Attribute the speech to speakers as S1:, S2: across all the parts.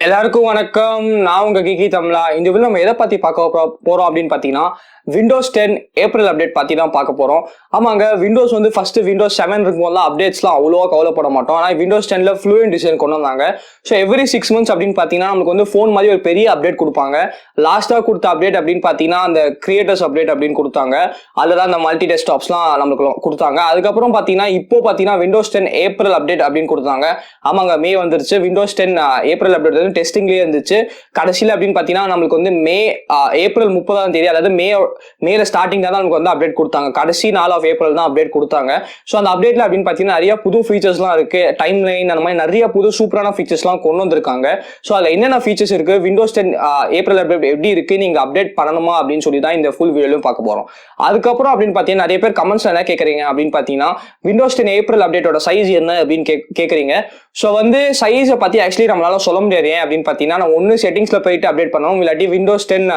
S1: எல்லாருக்கும் வணக்கம். நான் உங்க Geekytamizha. இந்த வீடியோ நம்ம எதை பத்தி பார்க்க போறோம் அப்படின்னு பாத்தீங்கன்னா விண்டோஸ் 10 ஏப்ரல் அப்டேட் பத்தி தான் பார்க்க போறோம். ஆமாங்க, விண்டோஸ் வந்து ஃபர்ஸ்ட் விண்டோஸ் 7 இருக்கும்போதெல்லாம் அப்டேட்ஸ்லாம் அவ்வளோவா கவலைப்பட மாட்டோம். ஆனால் விண்டோஸ் 10ல ஃப்ளூயன்ட் டிசைன் கொண்டு வந்தாங்க. ஸோ எவ்ரி 6 months அப்படின்னு பார்த்தீங்கன்னா நமக்கு வந்து ஃபோன் மாதிரி ஒரு பெரிய அப்டேட் கொடுப்பாங்க. லாஸ்ட்டாக கொடுத்த அப்டேட் அப்படின்னு பார்த்தீங்கன்னா அந்த கிரியேட்டர்ஸ் அப்டேட் அப்படின்னு கொடுத்தாங்க. அதில் தான் அந்த மல்டி டெஸ்க்டாப்ஸ்லாம் நமக்கு கொடுத்தாங்க. அதுக்கப்புறம் பார்த்தீங்கன்னா இப்போ பார்த்தீங்கன்னா விண்டோஸ் 10 ஏப்ரல் அப்டேட் அப்படின்னு கொடுத்தாங்க. ஆமாங்க, மே வந்துருச்சு. விண்டோஸ் 10 ஏப்ரல் அப்டேட் வந்து டெஸ்டிங்லேயே இருந்துச்சு. கடைசியில் அப்படின்னு பார்த்தீங்கன்னா நம்மளுக்கு வந்து ஏப்ரல் 30 அதாவது மேல ஸ்டார்டிங் தான் நமக்கு வந்து அப்டேட் கொடுத்தாங்க. கடைசி 4 ஏப்ரல் தான் அப்டேட் கொடுத்தாங்க. ஸோ அந்த அப்டேட்ல அப்படின்னு பார்த்தீங்கன்னா நிறைய புது ஃபீச்சர்ஸ்லாம் இருக்கு. டைம் லைன் அந்த மாதிரி நிறைய புது சூப்பரான ஃபீச்சர்ஸ்லாம் கொண்டு வந்திருக்காங்க. ஸோ அதில் என்னென்ன ஃபீச்சர்ஸ் இருக்கு, விண்டோஸ் 10 ஏப்ரல் அப்டேட் எப்படி இருக்கு, நீங்க அப்டேட் பண்ணணுமா அப்படின்னு சொல்லி தான் இந்த ஃபுல் வீடியோலையும் பார்க்க போறோம். அதுக்கப்புறம் அப்படின்னு பார்த்தீங்கன்னா நிறைய பேர் கமெண்ட்ஸ்ல என்ன கேட்குறீங்க அப்படின்னு பார்த்தீங்கன்னா விண்டோஸ் 10 ஏப்ரல் அப்டேட்டோட சைஸ் என்ன அப்படின்னு கேட்குறீங்க. ஸோ வந்து சைஸை பத்தி ஆக்சுவலி நம்மளால சொல்ல முடியாது. ஏன் அப்படின்னு பார்த்தீங்கன்னா நம்ம ஒன்று செட்டிங்ஸ்ல போயிட்டு அப்டேட் பண்ணணும், இல்லாட்டி விண்டோஸ் 10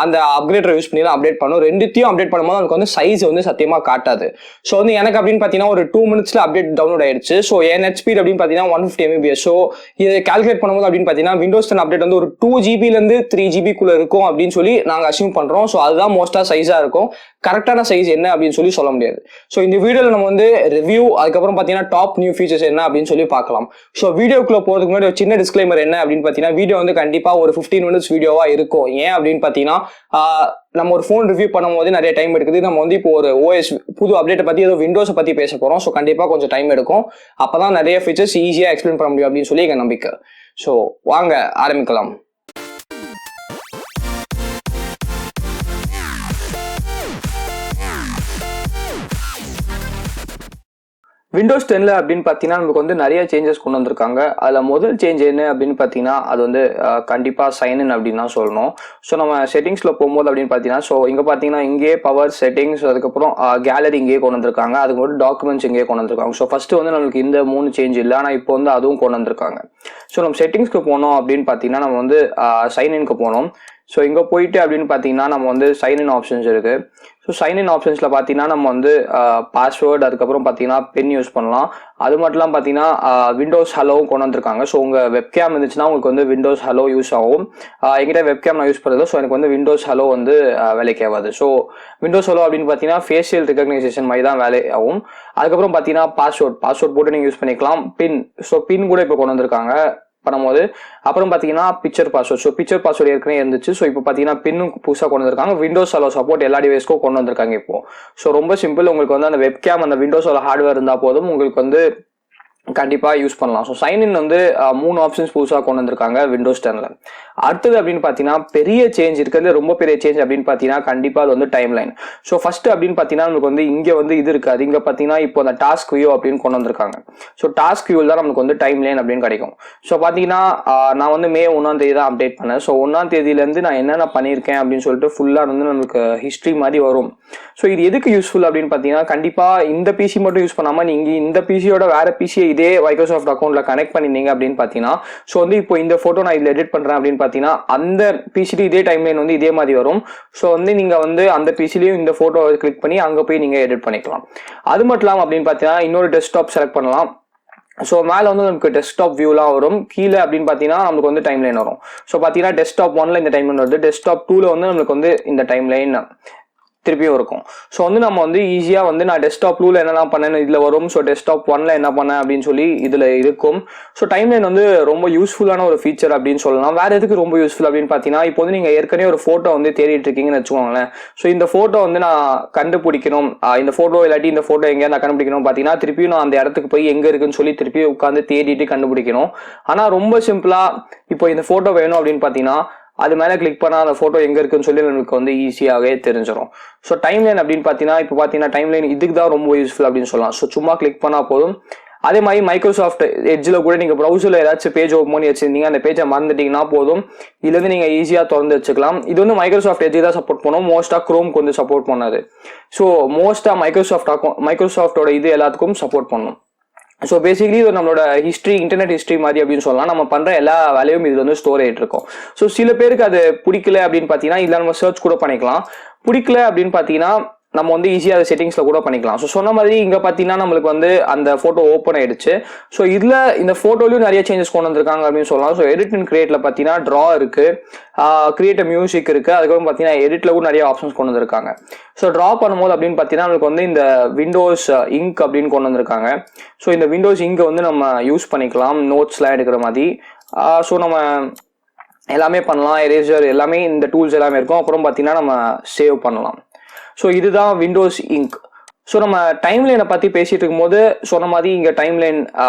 S1: அந்த அப்கிரேடர் யூஸ் பண்ணி தான் அப்டேட் பண்ணும். ரெண்டுத்தையும் அப்டேட் பண்ணும்போது நமக்கு வந்து சைஸ் வந்து சத்தியமா காட்டாது. ஸோ வந்து எனக்கு அப்படின்னு பார்த்தீங்கன்னா ஒரு 2 minutesல அப்டேட் டவுன்லோட் ஆயிடுச்சு. ஸோ என் நெட் ஸ்பீட் அப்படின்னு பார்த்தீங்கன்னா 150 Mbps. ஸோ இதை கால்குலேட் பண்ணும்போது அப்படின்னு பார்த்தீங்கன்னா விண்டோஸ் 10 அப்டேட் வந்து ஒரு 2 GBலேருந்து 3 GB இருக்கும் அப்படின்னு சொல்லி நாங்கள் அசியூம் பண்றோம். ஸோ அதுதான் மோஸ்டா சைஸா இருக்கும். கரெக்டான சைஸ் என்ன அப்படின்னு சொல்லி சொல்ல முடியாது. ஸோ இந்த வீடியோவில் நம்ம வந்து ரிவ்யூ, அதுக்கப்புறம் பார்த்தீங்கன்னா டாப் நியூ ஃபீச்சர்ஸ் என்ன அப்படின்னு சொல்லி பார்க்கலாம். ஸோ வீடியோக்குள்ள போறதுக்கு முன்னாடி ஒரு சின்ன டிஸ்க்ளைமர் என்ன அப்படின்னு பார்த்தீங்கன்னா வீடியோ வந்து கண்டிப்பா ஒரு 15 minutes வீடியோவா இருக்கும். ஏன் அப்படின்னு பார்த்தீங்கன்னா நம்ம ஒரு ஃபோன் ரிவ்யூ பண்ணும் போது நிறைய டைம் எடுக்குது. நம்ம வந்து இப்போ ஒரு ஓஎஸ் புது அப்டேட்டை பத்தி ஏதோ விண்டோஸை பத்தி பேச போறோம். ஸோ கண்டிப்பா கொஞ்சம் டைம் எடுக்கும். அப்பதான் நிறைய ஃபீச்சர்ஸ் ஈஸியா எக்ஸ்பிளைன் பண்ண முடியும் அப்படின்னு சொல்லி எங்க நம்பிக்கை. ஸோ வாங்க ஆரம்பிக்கலாம். விண்டோஸ் 10ல அப்படின்னு பார்த்தீங்கன்னா நமக்கு வந்து நிறைய சேஞ்சஸ் கொண்டு வந்திருக்காங்க. அதில் முதல் சேஞ்ச் என்ன அப்படின்னு பார்த்தீங்கன்னா அது வந்து கண்டிப்பாக சைன்இன் அப்படின்னு தான் சொல்லணும். ஸோ நம்ம செட்டிங்ஸில் போகும்போது அப்படின்னு பார்த்தீங்கன்னா ஸோ இங்கே பார்த்தீங்கன்னா இங்கே பவர் செட்டிங்ஸ், அதுக்கப்புறம் கேலரி இங்கேயே கொண்டு வந்திருக்காங்க. அதுக்கு மட்டும் டாக்குமெண்ட்ஸ் இங்கேயே கொண்டு வந்திருக்காங்க. ஸோ ஃபர்ஸ்ட் வந்து நம்மளுக்கு இந்த 3 சேஞ்ச் இல்லை, ஆனால் இப்போ வந்து அதுவும் கொண்டு வந்திருக்காங்க. ஸோ நம்ம செட்டிங்ஸ்க்கு போனோம் அப்படின்னு பார்த்தீங்கன்னா நம்ம வந்து சைன்இன்க்கு போனோம். ஸோ இங்கே போயிட்டு அப்படின்னு பார்த்தீங்கன்னா நம்ம வந்து சைன்இன் ஆப்ஷன்ஸ் இருக்கு. ஸோ சைன்இன் ஆப்ஷன்ஸில் பார்த்தீங்கன்னா நம்ம வந்து பாஸ்வேர்டு, அதுக்கப்புறம் பார்த்தீங்கன்னா பென் யூஸ் பண்ணலாம். அது மட்டும் இல்லாமல் பார்த்தீங்கன்னா விண்டோஸ் ஹலோவும் கொண்டு வந்திருக்காங்க. ஸோ உங்கள் வெப்கேம் இருந்துச்சுன்னா உங்களுக்கு வந்து விண்டோஸ் ஹலோ யூஸ் ஆகும். எங்கிட்ட வெப்கேம் நான் யூஸ் பண்ணுறது, ஸோ எனக்கு வந்து விண்டோஸ் ஹலோ வந்து வேலைக்கு ஆகாது. ஸோ விண்டோஸ் ஹலோ அப்படின்னு பார்த்தீங்கன்னா ஃபேஷியல் ரெகக்னைசேஷன் மாதிரி தான் வேலை ஆகும். அதுக்கப்புறம் பார்த்தீங்கன்னா பாஸ்வேர்ட் போட்டு நீங்கள் யூஸ் பண்ணிக்கலாம். பின் கூட இப்போ கொண்டு வந்திருக்காங்க பண்ணும்போது. அப்புறம் பார்த்தீங்கன்னா picture password. So picture password ஏற்கனவே இருந்துச்சு. ஸோ இப்போ பார்த்தீங்கன்னா பின்னும் புதுசாக கொண்டு வந்திருக்காங்க. விண்டோஸ் ஹலோ சப்போர்ட் எல்லா டிவைஸ்க்கும் கொண்டு வந்திருக்காங்க இப்போ. ஸோ ரொம்ப சிம்பிள். உங்களுக்கு வந்து அந்த வெப்கேம் அந்த விண்டோஸ் ஹலோ ஹார்ட்வேர் இருந்தால் போதும், உங்களுக்கு வந்து கண்டிப்பா யூஸ் பண்ணலாம். ஸோ சைன்இன் வந்து 3 ஆப்ஷன்ஸ் புதுசாக கொண்டு வந்திருக்காங்க விண்டோஸ் 10ல. அடுத்தது அப்படின்னு பார்த்தீங்கன்னா பெரிய சேஞ்ச் இருக்கிறது, ரொம்ப பெரிய சேஞ்ச் அப்படின்னு பார்த்தீங்கன்னா கண்டிப்பா அது வந்து டைம் லைன். ஸோ ஃபர்ஸ்ட் அப்படின்னு பார்த்தீங்கன்னா நமக்கு வந்து இங்கே வந்து இது இருக்காது. இங்கே பார்த்தீங்கன்னா இப்போ அந்த டாஸ்க் வியூ அப்படின்னு கொண்டு வந்திருக்காங்க. ஸோ டாஸ்க் வியூவில் தான் நமக்கு வந்து டைம் லைன் அப்படின்னு கிடைக்கும். ஸோ பார்த்தீங்கன்னா நான் வந்து மே 1 தான் அப்டேட் பண்ணேன். ஸோ 1 நான் என்னென்ன பண்ணியிருக்கேன் அப்படின்னு சொல்லிட்டு ஃபுல்லாக வந்து நமக்கு ஹிஸ்ட்ரி மாதிரி வரும். ஸோ இது எதுக்கு யூஸ்ஃபுல் அப்படின்னு பார்த்தீங்கன்னா கண்டிப்பா இந்த பிசி மட்டும் யூஸ் பண்ணாம நீங்க இந்த பிசியோட வேற பிசியை இதே மைக்ரோசாஃப்ட் அக்கௌண்ட்ல கனெக்ட் பண்ணிருந்தீங்க அப்படின்னு பார்த்தீங்கன்னா ஸோ வந்து இப்போ இந்த போட்டோ நான் இதுல எடிட் பண்றேன் அப்படின்னு பார்த்தீங்கன்னா அந்த பிசில இதே டைம்லைன் வந்து இதே மாதிரி வரும். ஸோ வந்து நீங்க வந்து அந்த பிசிலையும் இந்த போட்டோ கிளிக் பண்ணி அங்க போய் நீங்க எடிட் பண்ணிக்கலாம். அது மட்டும் இல்லாமல் அப்படின்னு பார்த்தீங்கன்னா இன்னொரு டெஸ்க்டாப் செலக்ட் பண்ணலாம். ஸோ மேலே வந்து நமக்கு டெஸ்க்டாப் வியூலாம் வரும். கீழே அப்படின்னு பார்த்தீங்கன்னா நமக்கு வந்து டைம் லைன் வரும். ஸோ பார்த்தீங்கன்னா டெஸ்க்டாப் 1ல இந்த டைம் லைன் வருது, டெஸ்க்டாப் 2ல வந்து நமக்கு வந்து இந்த டைம் லைன் திருப்பியும் இருக்கும். ஸோ வந்து நம்ம வந்து ஈஸியா வந்து நான் டெஸ்க்டாப் 2ல என்னெல்லாம் பண்ணேன்னு இதுல வரும். ஸோ டெஸ்க்டாப் 1ல என்ன பண்ணேன் அப்படின்னு சொல்லி இதுல இருக்கும். ஸோ டைம் லைன் வந்து ரொம்ப யூஸ்ஃபுல்லான ஒரு ஃபீச்சர் அப்படின்னு சொல்லலாம். வேற எதுக்கு ரொம்ப யூஸ்ஃபுல் அப்படின்னு பார்த்தீங்கன்னா இப்போ வந்து நீங்க ஏற்கனவே ஒரு போட்டோ வந்து தேடிட்டு இருக்கீங்கன்னு வச்சுக்கோங்களேன். ஸோ இந்த போட்டோ வந்து நான் கண்டுபிடிக்கணும், இந்த போட்டோ இல்லாட்டி இந்த போட்டோ எங்கேயா நான் கண்டுபிடிக்கணும் பார்த்தீங்கன்னா திருப்பியும் நான் அந்த இடத்துக்கு போய் எங்க இருக்குன்னு சொல்லி திருப்பி உட்காந்து தேடிட்டு கண்டுபிடிக்கணும். ஆனா ரொம்ப சிம்பிளா இப்போ இந்த போட்டோ வேணும் அப்படின்னு பார்த்தீங்கன்னா அது மேலே கிளிக் பண்ணால் அந்த ஃபோட்டோ எங்கே இருக்குன்னு சொல்லி நமக்கு வந்து ஈஸியாகவே தெரிஞ்சிடும். ஸோ டைம் லைன் அப்படின்னு பார்த்தீங்கன்னா இப்போ பார்த்தீங்கன்னா டைம் லைன் இதுக்கு தான் ரொம்ப யூஸ்ஃபுல் அப்படின்னு சொல்லலாம். ஸோ சும்மா கிளிக் பண்ணால் போதும். அதே மாதிரி மைக்ரோசாஃப்ட் எட்ஜில் கூட நீங்கள் ப்ரௌசரில் ஏதாச்சும் பேஜ் ஓப்பன் பண்ணி வச்சிருந்தீங்க, அந்த பேஜை மறந்துட்டீங்கன்னா போதும், இதுலேருந்து நீங்கள் ஈஸியாக திறந்து வச்சுக்கலாம். இது வந்து மைக்ரோசாஃப்ட் எட்ஜ் தான் சப்போர்ட் பண்ணும், மோஸ்ட்டாக குரோம்க்கு வந்து சப்போர்ட் பண்ணாது. ஸோ மோஸ்ட்டாக மைக்ரோசாஃப்டோட இது எல்லாத்துக்கும் சப்போர்ட் பண்ணும். ஸோ பேசிக்கலி இது நம்மளோட ஹிஸ்ட்ரி, இன்டர்நெட் ஹிஸ்ட்ரி மாதிரி அப்படின்னு சொல்லலாம். நம்ம பண்ற எல்லா வேலையும் இதுல வந்து ஸ்டோர் ஆகிட்டு இருக்கும். ஸோ சில பேருக்கு அது பிடிக்கல அப்படின்னு பார்த்தீங்கன்னா இதில் நம்ம சர்ச் கூட பண்ணிக்கலாம். பிடிக்கல அப்படின்னு பார்த்தீங்கன்னா நம்ம வந்து ஈஸியாக அதை செட்டிங்ஸில் கூட பண்ணிக்கலாம். ஸோ சொன்ன மாதிரி இங்கே பார்த்தீங்கன்னா நம்மளுக்கு வந்து அந்த ஃபோட்டோ ஓப்பன் ஆயிடுச்சு. ஸோ இதில் இந்த ஃபோட்டோலையும் நிறைய சேஞ்சஸ் கொண்டு வந்திருக்காங்க அப்படின்னு சொல்லலாம். ஸோ எடிட் அண்ட் கிரியேட்டில் பார்த்தீங்கன்னா ட்ரா இருக்கு, கிரியேட் மியூசிக் இருக்கு, அதுக்கப்புறம் பார்த்தீங்கன்னா எடிட்ல கூட நிறைய ஆப்ஷன்ஸ் கொண்டு வந்திருக்காங்க. ஸோ ட்ரா பண்ணும்போது அப்படின்னு பார்த்தீங்கன்னா நம்மளுக்கு வந்து இந்த விண்டோஸ் இங்க் அப்படின்னு கொண்டு வந்திருக்காங்க. ஸோ இந்த விண்டோஸ் இங்கை வந்து நம்ம யூஸ் பண்ணிக்கலாம் நோட்ஸ்லாம் எடுக்கிற மாதிரி. ஸோ நம்ம எல்லாமே பண்ணலாம், எரேசர் எல்லாமே இந்த டூல்ஸ் எல்லாமே இருக்கும். அப்புறம் பார்த்தீங்கன்னா நம்ம சேவ் பண்ணலாம். ஸோ இதுதான் விண்டோஸ் இங்க். ஸோ நம்ம டைம்லைனை பற்றி பேசிட்டு இருக்கும்போது சொன்ன மாதிரி இங்கே டைம்லைன்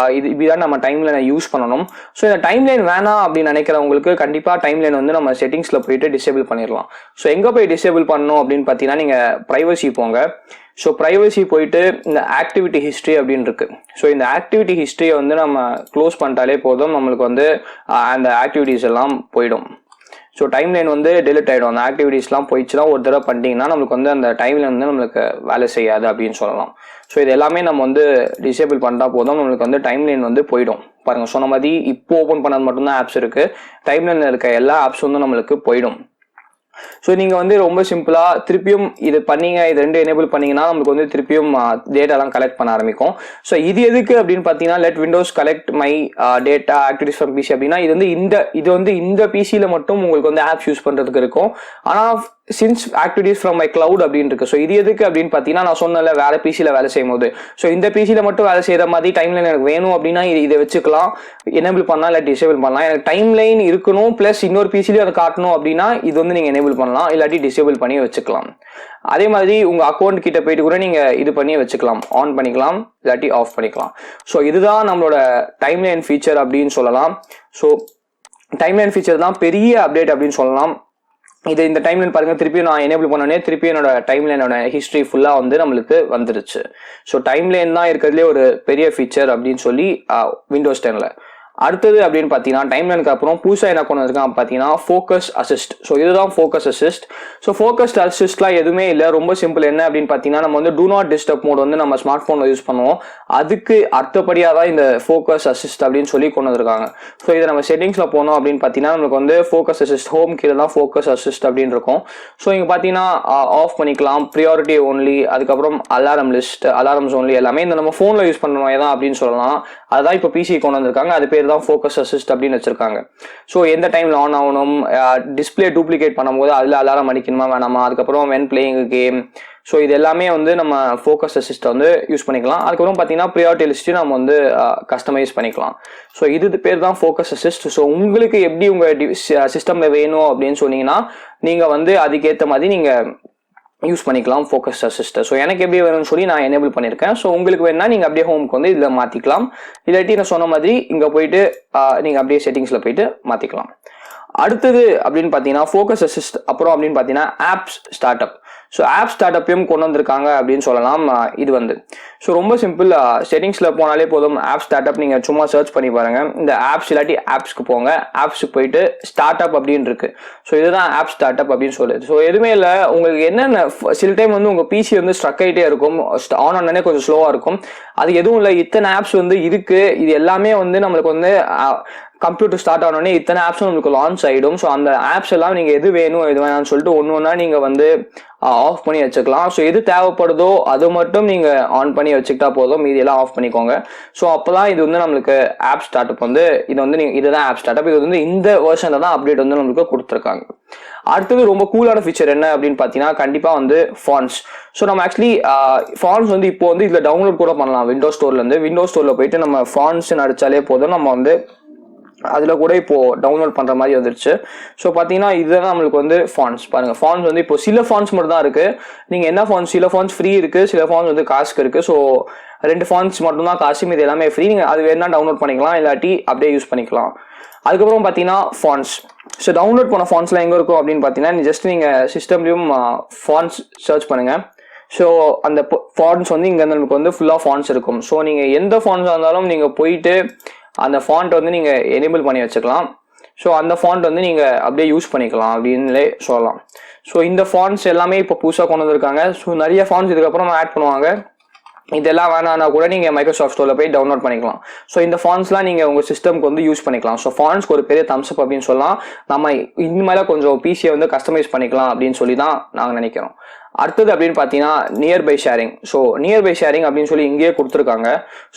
S1: இதுதான் நம்ம டைம்லைனை யூஸ் பண்ணணும். ஸோ இந்த டைம்லைன் வேணாம் அப்படின்னு நினைக்கிறவங்களுக்கு கண்டிப்பாக டைம்லைன் வந்து நம்ம செட்டிங்ஸில் போயிட்டு டிசேபிள் பண்ணிடலாம். ஸோ எங்கே போய் டிசேபிள் பண்ணணும் அப்படின்னு பார்த்தீங்கன்னா நீங்கள் ப்ரைவசி போங்க. ஸோ ப்ரைவசி போயிட்டு இந்த ஆக்டிவிட்டி ஹிஸ்ட்ரி அப்படின்னு இருக்கு. ஸோ இந்த ஆக்டிவிட்டி ஹிஸ்ட்ரியை வந்து நம்ம க்ளோஸ் பண்ணிட்டாலே போதும், நம்மளுக்கு வந்து அந்த ஆக்டிவிட்டிஸ் எல்லாம் போயிடும். ஸோ டைம்லைன் வந்து டெலிட் ஆகிடும். அந்த ஆக்டிவிட்டிஸ்லாம் போயிடுச்சுன்னா ஒரு தடவை பண்ணிட்டீங்கன்னா நம்மளுக்கு வந்து அந்த டைம்லைன் வந்து நம்மளுக்கு வேலை செய்யாது அப்படின்னு சொல்லலாம். ஸோ இது எல்லாமே நம்ம வந்து டிசேபிள் பண்ணிட்டா போதும், நம்மளுக்கு வந்து டைம்லைன் வந்து போயிடும். பாருங்க, சொன்ன மாதிரி இப்போ ஓப்பன் பண்ணது மட்டும்தான் ஆப்ஸ் இருக்கு, டைம்லைனில் இருக்க எல்லா ஆப்ஸ் வந்து நம்மளுக்கு போயிடும். ஸோ நீங்கள் வந்து ரொம்ப சிம்பிளாக திருப்பியும் இது பண்ணீங்க, இது ரெண்டு எனேபிள் பண்ணீங்கன்னா நம்மளுக்கு வந்து திருப்பியும் டேட்டாலாம் கலெக்ட் பண்ண ஆரம்பிக்கும். ஸோ இது எதுக்கு அப்படின்னு பார்த்தீங்கன்னா let Windows collect my data activities from PC அப்படின்னா இது வந்து இந்த பிசியில் மட்டும் உங்களுக்கு வந்து ஆப்ஸ் யூஸ் பண்ணுறதுக்கு இருக்கும். ஆனால் since activities from my cloud அப்படின்னு இருக்கு. ஸோ இது எதுக்கு அப்படின்னு பார்த்தீங்கன்னா நான் சொன்னல வேற பிசியில் வேலை செய்யும் போது, ஸோ இந்த பிசியில் மட்டும் வேலை செய்கிற மாதிரி டைம்லைன் எனக்கு வேணும் அப்படின்னா இதை வச்சுக்கலாம், எனேபிள் பண்ணலாம் இல்லை டிசேபிள் பண்ணலாம். எனக்கு டைம்லைன் இருக்கணும் ப்ளஸ் இன்னொரு பிசிலையும் அதை காட்டணும் அப்படின்னா இது வந்து நீங்கள் எனேபிள் பண்ணலாம், இல்லாட்டி டிசேபிள் பண்ணி வச்சுக்கலாம். அதே மாதிரி உங்கள் அக்கௌண்ட் கிட்ட போயிட்டு கூட நீங்கள் இது பண்ணி வச்சுக்கலாம், ஆன் பண்ணிக்கலாம் இல்லாட்டி ஆஃப் பண்ணிக்கலாம். ஸோ இதுதான் நம்மளோட டைம்லைன் ஃபீச்சர் அப்படின்னு சொல்லலாம். ஸோ டைம்லைன் ஃபீச்சர் தான் பெரிய அப்டேட் அப்படின்னு சொல்லலாம். இது இந்த டைம்லைன் பாருங்க, திருப்பி நான் எனேபிள் பண்ணோடனே திருப்பி என்னோட டைம்லைனோட ஹிஸ்ட்ரி ஃபுல்லா வந்து நம்மளுக்கு வந்துருச்சு. ஸோ டைம்லைன் தான் இருக்கிறதுலே ஒரு பெரிய ஃபீச்சர் அப்படின்னு சொல்லி விண்டோஸ் 10ல. அடுத்தது அப்படின்னு பார்த்தீங்கன்னா டைம்லைனுக்கு அப்புறம் புதுசாக என்ன கொண்டு வந்திருக்காங்க பார்த்தீங்கன்னா ஃபோக்கஸ் அசிஸ்ட். ஸோ இதுதான் ஃபோக்கஸ் அசிஸ்ட். ஸோ ஃபோக்கஸ் அசிஸ்ட்லாம் எதுவுமே இல்லை, ரொம்ப சிம்பிள். என்ன அப்படின்னு பார்த்தீங்கன்னா நம்ம வந்து டூ நாட் டிஸ்டர்ப் மோட் வந்து நம்ம ஸ்மார்ட் ஃபோனில் யூஸ் பண்ணுவோம், அதுக்கு அடுத்தபடியாக தான் இந்த ஃபோக்கஸ் அசிஸ்ட் அப்படின்னு சொல்லி கொண்டு வந்திருக்காங்க. ஸோ இதை நம்ம செட்டிங்ஸில் போனோம் அப்படின்னு பார்த்தீங்கன்னா நம்மளுக்கு வந்து ஃபோக்கஸ் அசிஸ்ட் ஹோம் கீழே தான் ஃபோக்கஸ் அசிஸ்ட் அப்படின்னு இருக்கும். ஸோ இங்கே பார்த்தீங்கன்னா ஆஃப் பண்ணிக்கலாம், ப்ரியாரிட்டி ஓன்லி, அதுக்கப்புறம் அலாரம் லிஸ்ட், அலாரம்ஸ் ஓன்லி, எல்லாமே இந்த நம்ம ஃபோனில் யூஸ் பண்ணுற மாதிரி தான் அப்படின்னு சொல்லலாம். அதுதான் இப்போ பிசி கொண்டு வந்திருக்காங்க, அது பேர் தான் ஃபோக்கஸ் அசிஸ்ட் அப்படின்னு வச்சிருக்காங்க. ஸோ எந்த டைம்ல ஆன் ஆகணும், டிஸ்பிளே டூப்ளிகேட் பண்ணும்போது அதில் அலாரம் அடிக்கணுமா வேணாமா, அதுக்கப்புறம் வென் பிளேயிங் கேம், ஸோ இது எல்லாமே வந்து நம்ம ஃபோக்கஸ் அசிஸ்ட்டை வந்து யூஸ் பண்ணிக்கலாம். அதுக்கப்புறம் பார்த்தீங்கன்னா ப்ரியாரிட்டி லிஸ்ட்டு நம்ம வந்து கஸ்டமைஸ் பண்ணிக்கலாம். ஸோ இது பேர் தான் ஃபோக்கஸ் அசிஸ்ட். ஸோ உங்களுக்கு எப்படி உங்கள் சிஸ்டமில் வேணும் அப்படின்னு சொன்னீங்கன்னா நீங்கள் வந்து அதுக்கேற்ற மாதிரி நீங்கள் யூஸ் பண்ணிக்கலாம் ஃபோக்கஸ் அசிஸ்ட்டை. ஸோ எனக்கு எப்படி வேணும்னு சொல்லி நான் எனேபிள் பண்ணியிருக்கேன். ஸோ உங்களுக்கு வேணா நீங்கள் அப்படியே ஹோம்க்கு வந்து இதில் மாற்றிக்கலாம், இல்லாட்டி நான் சொன்ன மாதிரி இங்கே போயிட்டு நீங்கள் அப்படியே செட்டிங்ஸில் போயிட்டு மாற்றிக்கலாம். அடுத்தது அப்படின்னு பார்த்தீங்கன்னா ஃபோக்கஸ் அசிஸ்ட் அப்புறம் அப்படின்னு பார்த்தீங்கன்னா apps start up. So app start அப்பையும் கொண்டு வந்திருக்காங்க அப்படின்னு சொல்லலாம். இது வந்து ஸோ ரொம்ப சிம்பிள், செட்டிங்ஸில் போனாலே போதும், ஆப் ஸ்டார்ட் அப் நீங்கள் சும்மா சர்ச் பண்ணி பாருங்க. இந்த ஆப்ஸ் இல்லாட்டி ஆப்ஸ்க்கு போங்க, ஆப்ஸுக்கு போயிட்டு ஸ்டார்ட் அப் அப்படின்னு இருக்கு. ஸோ இதுதான் ஆப் ஸ்டார்ட் அப் அப்படின்னு சொல்லுது. ஸோ எதுவுமே இல்லை, உங்களுக்கு என்னென்ன சில டைம் வந்து உங்கள் பிசி வந்து ஸ்ட்ரக் ஆகிட்டே இருக்கும், ஆன் ஆனே கொஞ்சம் ஸ்லோவாக இருக்கும். அது எதுவும் இல்லை, இத்தனை ஆப்ஸ் வந்து இருக்கு, இது எல்லாமே வந்து நம்மளுக்கு வந்து கம்ப்யூட்டர் ஸ்டார்ட் ஆனோடனே இத்தனை ஆப்ஸும் உங்களுக்கு லான்ச் ஆகிடும். ஸோ அந்த ஆப்ஸ் எல்லாம் நீங்கள் எது வேணும் எது வேணாம்னு சொல்லிட்டு ஒன்று ஒன்றா நீங்கள் வந்து ஆஃப் பண்ணி வச்சுக்கலாம். ஸோ எது தேவைப்படுதோ அது மட்டும் நீங்கள் ஆன் பண்ணி வச்சுக்கிட்டா போதும், மீதி எல்லாம் ஆஃப் பண்ணிக்கோங்க. ஸோ அப்போ தான் இது வந்து நம்மளுக்கு ஆப் ஸ்டார்ட் அப் வந்து இது வந்து இதுதான் ஆப் ஸ்டார்ட் அப். இது வந்து இந்த வெர்ஷனில் தான் அப்டேட் வந்து நம்மளுக்கு கொடுத்துருக்காங்க. அடுத்தது ரொம்ப கூலான ஃபீச்சர் என்ன அப்படின்னு பார்த்தீங்கன்னா கண்டிப்பாக வந்து ஃபான்ஸ். ஸோ நம்ம ஆக்சுவலி ஃபான்ஸ் வந்து இப்போ வந்து இதில் டவுன்லோட் கூட பண்ணலாம் விண்டோஸ் ஸ்டோர்லேருந்து. விண்டோஸ் ஸ்டோரில் போயிட்டு நம்ம ஃபான்ஸ்ன்னு அடித்தாலே போதும், நம்ம வந்து அதில் கூட இப்போ டவுன்லோட் பண்ணுற மாதிரி வந்துருச்சு. ஸோ பார்த்தீங்கன்னா இதுதான் நம்மளுக்கு வந்து ஃபான்ஸ். பாருங்கள், ஃபான்ஸ் வந்து இப்போ சில ஃபான்ஸ் மட்டும் தான் இருக்குது. நீங்கள் என்ன ஃபான்ஸ், சில ஃபான்ஸ் ஃப்ரீ இருக்குது, சில ஃபான்ஸ் வந்து காசுக்கு இருக்குது. ஸோ 2 ஃபான்ஸ் மட்டும் தான் காசு, இது எல்லாமே ஃப்ரீ. நீங்கள் அது வேணா டவுன்லோட் பண்ணிக்கலாம், இல்லாட்டி அப்படியே யூஸ் பண்ணிக்கலாம். அதுக்கப்புறம் பார்த்தீங்கன்னா ஃபான்ஸ். ஸோ டவுன்லோட் பண்ண ஃபான்ஸ்லாம் எங்கே இருக்கும் அப்படின்னு பார்த்தீங்கன்னா ஜஸ்ட் நீங்கள் சிஸ்டம்லேயும் ஃபான்ஸ் சர்ச் பண்ணுங்கள். ஸோ அந்த ஃபான்ஸ் வந்து இங்கே நமக்கு வந்து ஃபுல்லாக ஃபான்ஸ் இருக்கும். ஸோ நீங்கள் எந்த ஃபான்ஸாக இருந்தாலும் நீங்கள் போயிட்டு அந்த ஃபாண்ட் வந்து நீங்கள் எனேபிள் பண்ணி வச்சுக்கலாம். ஸோ அந்த ஃபாண்ட் வந்து நீங்கள் அப்படியே யூஸ் பண்ணிக்கலாம் அப்படின்லே சொல்லலாம். ஸோ இந்த ஃபாண்ட்ஸ் எல்லாமே இப்போ புதுசாக கொண்டு வந்திருக்காங்க. ஸோ நிறைய ஃபாண்ட்ஸ் இதுக்கப்புறம் ஆட் பண்ணுவாங்க. இதெல்லாம் வேணான்னா கூட நீங்கள் மைக்ரோசாஃப்ட் ஸ்டோரில் போய் டவுன்லோட் பண்ணிக்கலாம். ஸோ இந்த ஃபாண்ட்ஸ்லாம் நீங்கள் உங்கள் சிஸ்டம்க்கு வந்து யூஸ் பண்ணிக்கலாம். ஸோ ஃபாண்ட்ஸ்க்கு ஒரு பெரிய தம்ஸ் அப் அப்படின்னு சொல்லலாம். நம்ம இனிமேல் கொஞ்சம் பிசியை வந்து கஸ்டமைஸ் பண்ணிக்கலாம் அப்படின்னு சொல்லி தான் நாங்கள் நினைக்கிறோம். அடுத்தது அப்படின்னு பார்த்தீங்கன்னா nearby sharing. So nearby sharing அப்படின்னு சொல்லி இங்கேயே கொடுத்துருக்காங்க.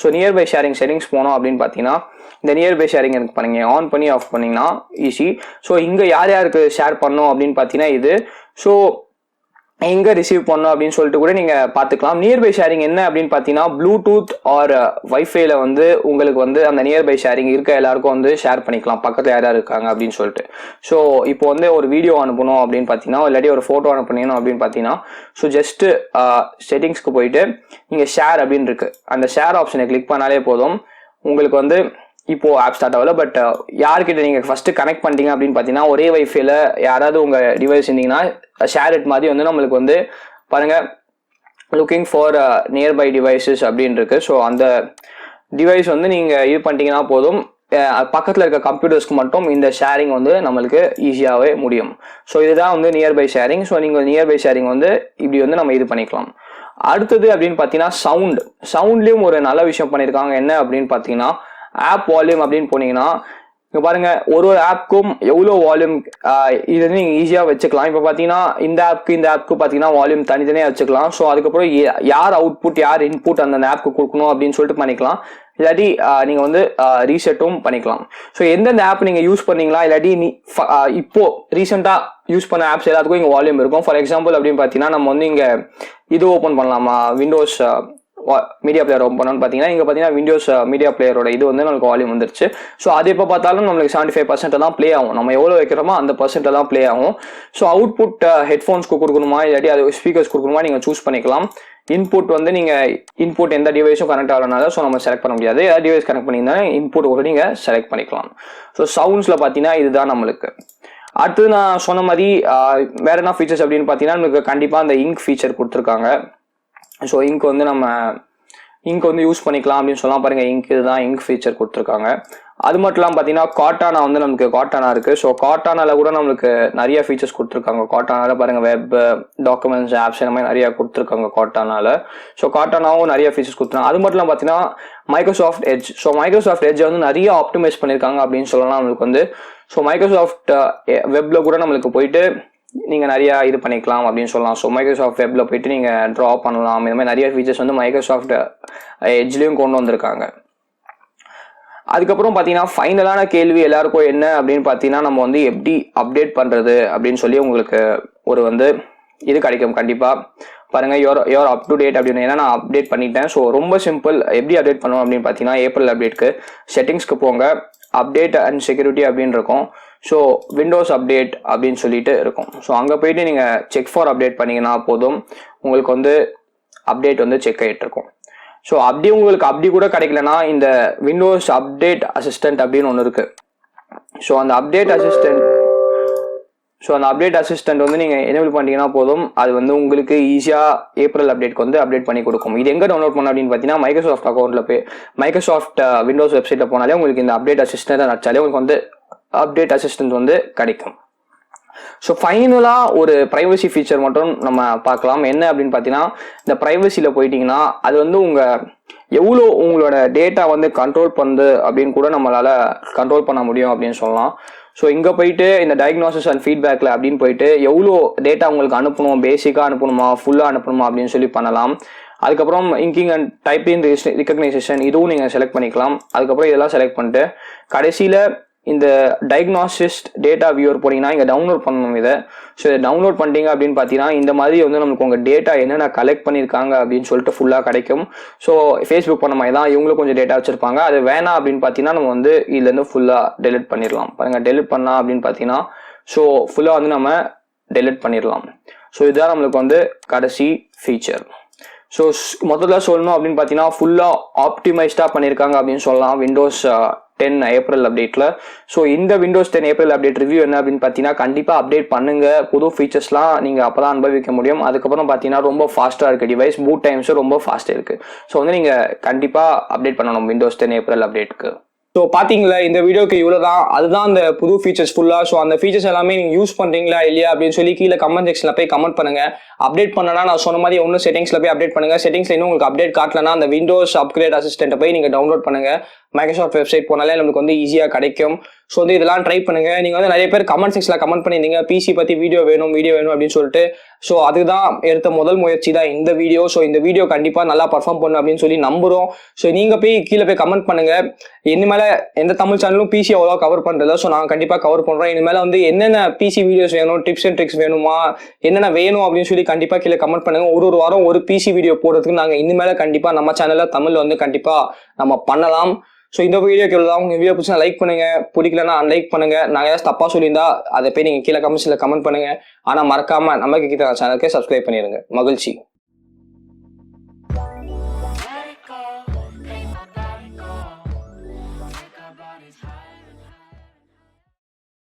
S1: ஸோ நியர்பை ஷேரிங் செட்டிங்ஸ் போனோம் அப்படின்னு பார்த்தீங்கன்னா இந்த நியர்பை ஷேரிங் எனக்கு பண்ணுங்க ஆன் பண்ணி ஆஃப் பண்ணிங்கன்னா ஈஸி. ஸோ இங்கே யார் யாருக்கு ஷேர் பண்ணோம் அப்படின்னு பார்த்தீங்கன்னா இது. ஸோ எங்கே ரிசீவ் பண்ணோம் அப்படின்னு சொல்லிட்டு கூட நீங்கள் பார்த்துக்கலாம். நியர்பை ஷேரிங் என்ன அப்படின்னு பார்த்தீங்கன்னா ப்ளூடூத் ஆர் வைஃபைல வந்து உங்களுக்கு வந்து அந்த நியர்பை ஷேரிங் இருக்க எல்லாருக்கும் வந்து ஷேர் பண்ணிக்கலாம் பக்கத்தில் யார் யார் இருக்காங்க அப்படின்னு சொல்லிட்டு. ஸோ இப்போ வந்து ஒரு வீடியோ அனுப்பணும் அப்படின்னு பார்த்தீங்கன்னா இல்லாட்டி ஒரு ஃபோட்டோ அனுப்பணும் அப்படின்னு பார்த்தீங்கன்னா ஸோ ஜஸ்ட்டு செட்டிங்ஸ்க்கு போயிட்டு நீங்கள் ஷேர் அப்படின்னு இருக்கு அந்த ஷேர் ஆப்ஷனை கிளிக் பண்ணாலே போதும். உங்களுக்கு வந்து இப்போ ஆப் ஸ்டார்ட் ஆகல, பட் யார்கிட்ட நீங்கள் ஃபர்ஸ்ட் கனெக்ட் பண்ணிட்டீங்க அப்படின்னு பார்த்தீங்கன்னா ஒரே வைஃபைல யாராவது உங்கள் டிவைஸ் இருந்தீங்கன்னா ஷேர் இட் மாதிரி வந்து நம்மளுக்கு வந்து பாருங்க லுக்கிங் ஃபார் நியர்பை டிவைசஸ் அப்படின்னு இருக்கு. ஸோ அந்த டிவைஸ் வந்து நீங்கள் இது பண்ணிட்டீங்கன்னா போதும் பக்கத்தில் இருக்க கம்ப்யூட்டர்ஸ்க்கு மட்டும் இந்த ஷேரிங் வந்து நம்மளுக்கு ஈஸியாகவே முடியும். ஸோ இதுதான் வந்து நியர்பை ஷேரிங். ஸோ நீங்கள் நியர்பை ஷேரிங் வந்து இப்படி வந்து நம்ம இது பண்ணிக்கலாம். அடுத்தது அப்படின்னு பார்த்தீங்கன்னா சவுண்ட்லேயும் ஒரு நல்ல விஷயம் பண்ணியிருக்காங்க. என்ன அப்படின்னு பார்த்தீங்கன்னா ஆப் வால்யூம் அப்படின்னு போனீங்கன்னா இங்கே பாருங்க ஒரு ஆப்க்கும் எவ்வளோ வால்யூம் இது வந்து நீங்கள் ஈஸியாக வச்சுக்கலாம். இப்போ பார்த்தீங்கன்னா இந்த ஆப்க்கு பார்த்தீங்கன்னா வால்யூம் தனித்தனியாக வச்சுக்கலாம். ஸோ அதுக்கப்புறம் யார் அவுட்புட் யார் இன்புட் அந்த ஆப்க்கு கொடுக்கணும் அப்படின்னு சொல்லிட்டு பண்ணிக்கலாம். இல்லாட்டி நீங்கள் வந்து ரீசெட்டும் பண்ணிக்கலாம். ஸோ எந்தெந்த ஆப் நீங்கள் யூஸ் பண்ணீங்களா இல்லாட்டி இப்போ ரீசெண்டாக யூஸ் பண்ண ஆப்ஸ் எல்லாத்துக்கும் இங்கே வால்யூம் இருக்கும். ஃபார் எக்ஸாம்பிள் அப்படின்னு பார்த்தீங்கன்னா நம்ம வந்து இங்கே இது ஓப்பன் பண்ணலாமா விண்டோஸ் மீடியா பிளேயர் ஓப்பன் பண்ணணும்னு பார்த்தீங்கன்னா இங்கே பார்த்தீங்கன்னா விண்டோஸ் மீடியா பிளேயரோட இது வந்து நமக்கு வால்யூம் வந்துருச்சு. ஸோ அது எப்போ பார்த்தாலும் நம்மளுக்கு 75% தான் ப்ளே ஆகும். நம்ம எவ்வளோ வைக்கிறோமோ அந்த % தான் ப்ளே ஆகும். ஸோ அவுட்புட் ஹெட்ஃபோன்ஸ்க்கு கொடுக்கணுமா இல்லாட்டி அது ஸ்பீக்கர்ஸ் கொடுக்கணுமா நீங்கள் சூஸ் பண்ணிக்கலாம். இன்புட் வந்து நீங்கள் இன்புட் எந்த டிவைஸும் கனெக்ட் ஆகலனால ஸோ நம்ம செலக்ட் பண்ண முடியாது. ஏதாவது டிவைஸ் கனெக்ட் பண்ணியிருந்தாலும் இன்புட் கூட நீங்கள் செலக்ட் பண்ணிக்கலாம். ஸோ சவுண்ட்ஸில் பார்த்தீங்கன்னா இதுதான் நம்மளுக்கு. அடுத்தது நான் சொன்ன மாதிரி வேற என்ன ஃபீச்சர்ஸ் அப்படின்னு பார்த்தீங்கன்னா நமக்கு கண்டிப்பாக அந்த இங்க் ஃபீச்சர் கொடுத்துருக்காங்க. ஸோ இங்க் வந்து நம்ம இங்க் வந்து யூஸ் பண்ணிக்கலாம் அப்படின்னு சொல்லலாம். பாருங்கள் இங்க் இதுதான் இங்க் ஃபீச்சர் கொடுத்துருக்காங்க. அது மட்டும் இல்லாமல் பார்த்தீங்கன்னா காட்டானா வந்து நமக்கு காட்டானா இருக்குது. ஸோ காட்டானால கூட நம்மளுக்கு நிறைய ஃபீச்சர்ஸ் கொடுத்துருக்காங்க. காட்டானால பாருங்கள் வெப் டாக்குமெண்ட்ஸ் ஆப்ஸ் இந்த மாதிரி நிறையா கொடுத்துருக்காங்க காட்டானால. ஸோ காட்டானாவும் நிறைய ஃபீச்சர்ஸ் கொடுத்துருக்காங்க. அது மட்டும் இல்லாமல் பார்த்தீங்கன்னா மைக்ரோசாஃப்ட் எட்ஜ். ஸோ மைக்ரோசாஃப்ட் எட்ஜை வந்து நிறைய ஆப்டிமைஸ் பண்ணியிருக்காங்க அப்படின்னு சொல்லலாம் நம்மளுக்கு வந்து. ஸோ மைக்ரோசாஃப்ட் வெப்ல கூட நம்மளுக்கு போயிட்டு நீங்கள் நிறையா இது பண்ணிக்கலாம் அப்படின்னு சொல்லலாம். ஸோ மைக்ரோசாஃப்ட் வெப்பில் போயிட்டு நீங்கள் ட்ரா பண்ணலாம். இந்த மாதிரி நிறைய ஃபீச்சர்ஸ் வந்து மைக்ரோசாஃப்ட் எட்ஜ்லேயும் கொண்டு வந்திருக்காங்க. அதுக்கப்புறம் பார்த்தீங்கன்னா ஃபைனலான கேள்வி எல்லாருக்கும் என்ன அப்படின்னு பார்த்தீங்கன்னா நம்ம வந்து எப்படி அப்டேட் பண்ணுறது அப்படின்னு சொல்லி உங்களுக்கு ஒரு வந்து இது கிடைக்கும் கண்டிப்பாக. பாருங்கள் யோர் அப் டு டேட் அப்படின்னு ஏன்னா நான் அப்டேட் பண்ணிட்டேன். ஸோ ரொம்ப சிம்பிள். எப்படி அப்டேட் பண்ணுவோம் அப்படின்னு பார்த்தீங்கன்னா ஏப்ரல் அப்டேட்க்கு செட்டிங்ஸ்க்கு போங்க, அப்டேட் அண்ட் செக்யூரிட்டி அப்படின்னு இருக்கும். ஸோ விண்டோஸ் அப்டேட் அப்படின்னு சொல்லிட்டு இருக்கும். ஸோ அங்கே போயிட்டு நீங்கள் செக் ஃபார் அப்டேட் பண்ணிங்கன்னா போதும் உங்களுக்கு வந்து அப்டேட் வந்து செக் ஆகிட்டு இருக்கும். ஸோ அப்படி உங்களுக்கு அப்படி கூட கிடைக்கலன்னா இந்த விண்டோஸ் அப்டேட் அசிஸ்டன்ட் அப்படின்னு ஒன்று இருக்குது. ஸோ அந்த அப்டேட் அசிஸ்டன்ட் வந்து நீங்கள் எனேபிள் பண்ணிட்டீங்கன்னா போதும் அது வந்து உங்களுக்கு ஈஸியாக ஏப்ரல் அப்டேட்க்கு வந்து அப்டேட் பண்ணி கொடுக்கும். இது எங்கே டவுன்லோட் பண்ண அப்படின்னு பார்த்தீங்கன்னா மைக்ரோசாஃப்ட் அக்கௌண்ட்டில் போய் மைக்ரோசாஃப்ட் விண்டோஸ் வெப்சைட்டில் போனாலே உங்களுக்கு இந்த அப்டேட் அசிஸ்டன்ட் நடிச்சாலே உங்களுக்கு வந்து அப்டேட் அசிஸ்டன்ட் வந்து கிடைக்கும். ஸோ ஃபைனலாக ஒரு ப்ரைவசி ஃபீச்சர் மட்டும் நம்ம பார்க்கலாம். என்ன அப்படின்னு பார்த்தீங்கன்னா இந்த ப்ரைவசியில் போயிட்டீங்கன்னா அது வந்து எவ்வளோ உங்களோட டேட்டா வந்து கண்ட்ரோல் பண்ணுது அப்படின்னு கூட நம்மளால் கண்ட்ரோல் பண்ண முடியும் அப்படின்னு சொல்லலாம். ஸோ இங்கே போயிட்டு இந்த டயக்னோசிஸ் அண்ட் ஃபீட்பேக்கில் அப்படின்னு போயிட்டு எவ்வளோ டேட்டா உங்களுக்கு அனுப்பணும், பேசிக்காக அனுப்பணுமா ஃபுல்லாக அனுப்பணுமா அப்படின்னு சொல்லி பண்ணலாம். அதுக்கப்புறம் இங்கிங் அண்ட் டைப்பிங் ரிகக்னைசேஷன் இதுவும் நீங்கள் செலக்ட் பண்ணிக்கலாம். அதுக்கப்புறம் இதெல்லாம் செலக்ட் பண்ணிட்டு கடைசியில் இந்த டயக்னாசிஸ்ட் டேட்டா வியூவர் போனீங்கன்னா இங்கே டவுன்லோட் பண்ணணும் இதை. ஸோ இதை டவுன்லோட் பண்ணிட்டீங்க அப்படின்னு பார்த்தீங்கன்னா இந்த மாதிரி வந்து நமக்கு உங்கள் டேட்டா என்னென்ன கலெக்ட் பண்ணியிருக்காங்க அப்படின்னு சொல்லிட்டு ஃபுல்லாக கிடைக்கும். ஸோ ஃபேஸ்புக் பண்ண மாதிரி தான் இவங்களும் கொஞ்சம் டேட்டா வச்சுருப்பாங்க. அது வேணாம் அப்படின்னு பார்த்தீங்கன்னா நம்ம வந்து இதுலேருந்து ஃபுல்லாக டெலிட் பண்ணிடலாம். பாருங்கள் டெலிட் பண்ணலாம் அப்படின்னு பார்த்தீங்கன்னா ஸோ ஃபுல்லாக வந்து நம்ம டெலிட் பண்ணிடலாம். ஸோ இதுதான் நம்மளுக்கு வந்து கடைசி ஃபீச்சர். ஸோ மொத்தத்தில் சொல்லணும் அப்படின்னு பார்த்தீங்கன்னா ஃபுல்லாக ஆப்டிமைஸ்டாக பண்ணியிருக்காங்க அப்படின்னு சொல்லலாம் விண்டோஸ் 10 ஏப்ரல் அப்டேட்டில். ஸோ இந்த விண்டோஸ் 10 ஏப்ரல் அப்டேட் ரிவ்யூ என்ன அப்படின்னு பார்த்தீங்கன்னா கண்டிப்பாக அப்டேட் பண்ணுங்க. புது ஃபீச்சர்ஸ்லாம் நீங்கள் அப்போ தான் அனுபவிக்க முடியும். அதுக்கப்புறம் பார்த்தீங்கன்னா ரொம்ப ஃபாஸ்ட்டாக இருக்குது டிவைஸ், பூட் டைம்ஸும் ரொம்ப ஃபாஸ்ட்டாக இருக்குது. ஸோ வந்து நீங்கள் கண்டிப்பாக அப்டேட் பண்ணணும் விண்டோஸ் 10 ஏப்ரல் அப்டேட்டுக்கு. ஸோ பார்த்தீங்களா இந்த வீடியோக்கு இவ்வளோதான். அதுதான் அந்த புது ஃபீச்சர்ஸ் ஃபுல்லாக. ஸோ அந்த ஃபீச்சர்ஸ் எல்லாமே நீங்கள் யூஸ் பண்ணுறீங்களா இல்லையா அப்படின்னு சொல்லி கீழே கமெண்ட் செக்ஷனில் போய் கமெண்ட் பண்ணுங்கள். அப்டேட் பண்ணனா நான் சொன்ன மாதிரி ஒன்றும் செட்டிங்ஸில் போய் அப்டேட் பண்ணுங்கள். செட்டிங்ஸில் இன்னும் உங்களுக்கு அப்டேட் காட்டலன்னா அந்த விண்டோஸ் அப்கிரேட் அசிஸ்டன்ட்டை போய் நீங்கள் டவுன்லோட் பண்ணுங்கள். மைக்ரோசாஃப்ட் வெப்சைட் போனாலே நம்மளுக்கு வந்து ஈஸியாக கிடைக்கும். ஸோ வந்து இதெல்லாம் ட்ரை பண்ணுங்க. நீங்க வந்து நிறைய பேர் கமெண்ட் செக்ஷன்ல கமெண்ட் பண்ணியிருந்தீங்க பிசி பத்தி வீடியோ வேணும் அப்படின்னு சொல்லிட்டு. ஸோ அதுதான் எடுத்த முதல் முயற்சி தான் இந்த வீடியோ. ஸோ இந்த வீடியோ கண்டிப்பா நல்லா பர்ஃபார்ம் பண்ணும் அப்படின்னு சொல்லி நம்புறோம். ஸோ நீங்க போய் கீழே போய் கமெண்ட் பண்ணுங்க. இனிமேல எந்த தமிழ் சேனலும் பிசி அவ்வளோ கவர் பண்றதில்ல. ஸோ நாங்கள் கண்டிப்பா கவர் பண்றோம். இனிமேல வந்து என்னென்ன பிசி வீடியோஸ் வேணும், டிப்ஸ் அண்ட் ட்ரிக்ஸ் வேணுமா, என்னென்ன வேணும் அப்படின்னு சொல்லி கண்டிப்பா கீழே கமெண்ட் பண்ணுங்க. ஒரு வாரம் ஒரு பிசி வீடியோ போடுறதுக்கு நாங்கள் இனிமேல கண்டிப்பா நம்ம சேனல்ல தமிழ் வந்து கண்டிப்பா நம்ம பண்ணலாம். ஸோ இந்த வீடியோக்கு எவ்வளோ உங்க வீடியோ பிடிச்சா லைக் பண்ணுங்க, பிடிக்கலன்னா அன்லைக் பண்ணுங்க. நாங்கள் ஏதாவது தப்பா சொல்லியிருந்தா அதை போய் நீங்க கீழே கமெண்ட்ஸ்ல கமெண்ட் பண்ணுங்க. ஆனா மறக்காம நம்ம கீதா சேனலுக்கு சப்ஸ்கிரைப் பண்ணிருங்க. மகிழ்ச்சி.